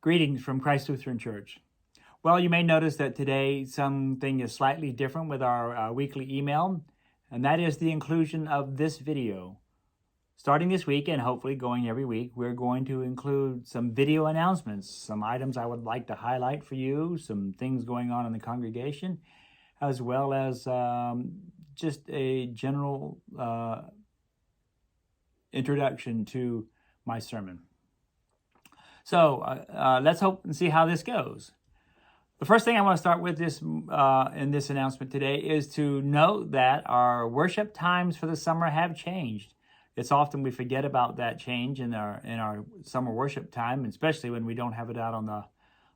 Greetings from Christ Lutheran Church. Well, you may notice that today something is slightly different with our weekly email, and that is the inclusion of this video. Starting this week and hopefully going every week, we're going to include some video announcements, some items I would like to highlight for you, some things going on in the congregation, as well as just a general introduction to my sermon. So let's hope and see how this goes. The first thing I want to start with this in this announcement today is to note that our worship times for the summer have changed. It's often we forget about that change in our summer worship time, especially when we don't have it out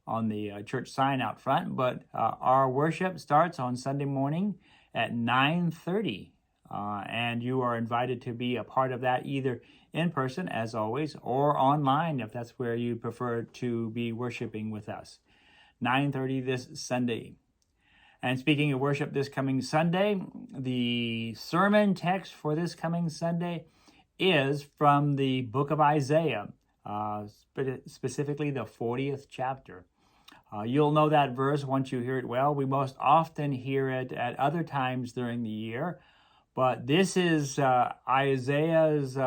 on the church sign out front. But our worship starts on Sunday morning at 9:30, and you are invited to be a part of that either in person, as always, or online if that's where you prefer to be worshiping with us. 9:30 this Sunday. And speaking of worship this coming Sunday, the sermon text for this coming Sunday is from the book of Isaiah, specifically the 40th chapter. You'll know that verse once you hear it well. We most often hear it at other times during the year, but this is Isaiah's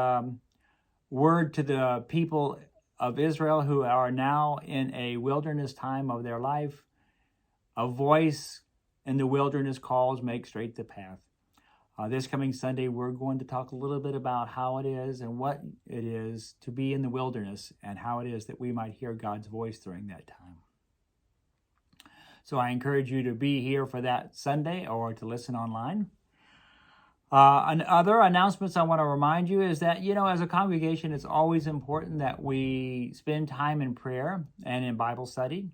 word to the people of Israel who are now in a wilderness time of their life. A voice in the wilderness calls, make straight the path. This coming Sunday, we're going to talk a little bit about how it is and what it is to be in the wilderness and how it is that we might hear God's voice during that time. So I encourage you to be here for that Sunday or to listen online. And other announcements I want to remind you is that, as a congregation, it's always important that we spend time in prayer and in Bible study.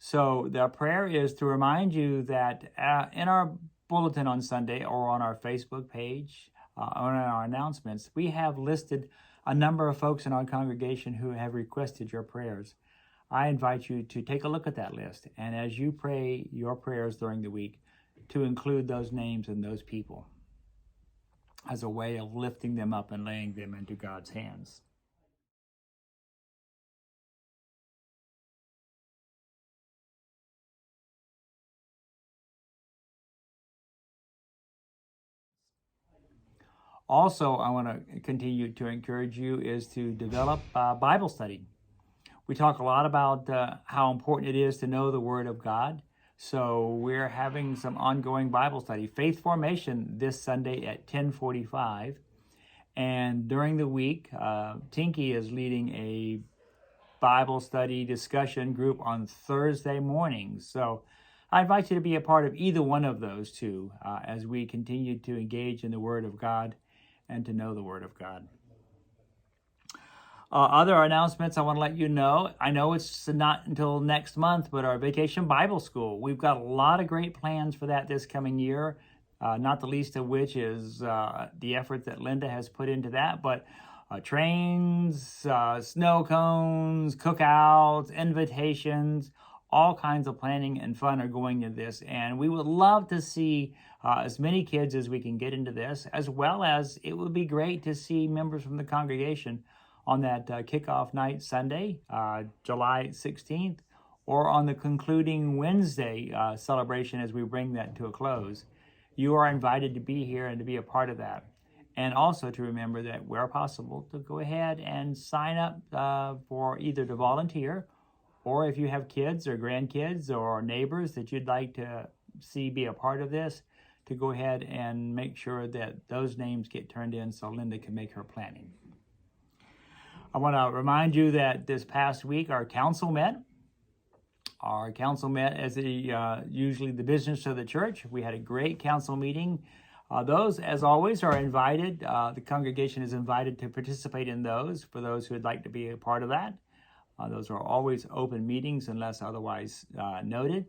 So the prayer is to remind you that in our bulletin on Sunday or on our Facebook page, on our announcements, we have listed a number of folks in our congregation who have requested your prayers. I invite you to take a look at that list, and as you pray your prayers during the week, to include those names and those people as a way of lifting them up and laying them into God's hands. Also, I want to continue to encourage you is to develop Bible study. We talk a lot about how important it is to know the Word of God. So we're having some ongoing Bible study. Faith Formation this Sunday at 10:45. And during the week, Tinky is leading a Bible study discussion group on Thursday mornings. So I invite you to be a part of either one of those two as we continue to engage in the Word of God and to know the Word of God. Other announcements I want to let you know. I know it's not until next month, but our Vacation Bible School. We've got a lot of great plans for that this coming year, not the least of which is the effort that Linda has put into that. But trains, snow cones, cookouts, invitations, all kinds of planning and fun are going into this. And we would love to see as many kids as we can get into this, as well as it would be great to see members from the congregation on that kickoff night Sunday, July 16th, or on the concluding Wednesday celebration as we bring that to a close. You are invited to be here and to be a part of that. And also to remember that where possible, to go ahead and sign up for either to volunteer, or if you have kids or grandkids or neighbors that you'd like to see be a part of this, to go ahead and make sure that those names get turned in so Linda can make her planning. I want to remind you that this past week our council met. Our council met as usually the business of the church. We had a great council meeting. Those, as always, are invited. The congregation is invited to participate in those for those who would like to be a part of that. Those are always open meetings unless otherwise noted.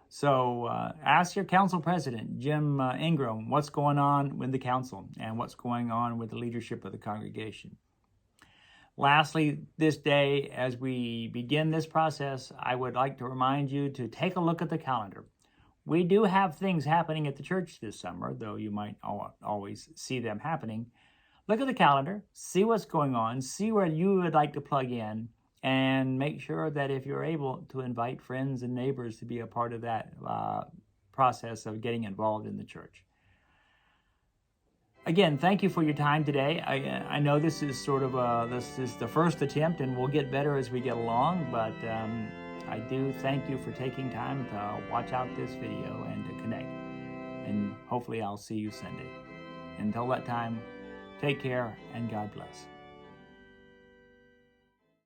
So ask your council president, Jim Ingram, what's going on with the council and what's going on with the leadership of the congregation. Lastly, this day, as we begin this process, I would like to remind you to take a look at the calendar. We do have things happening at the church this summer, though you might always see them happening. Look at the calendar, see what's going on, see where you would like to plug in, and make sure that if you're able to invite friends and neighbors to be a part of that process of getting involved in the church. Again, thank you for your time today. I know this is sort of this is the first attempt, and we'll get better as we get along, but I do thank you for taking time to watch out this video and to connect. And hopefully I'll see you Sunday. Until that time, take care and God bless.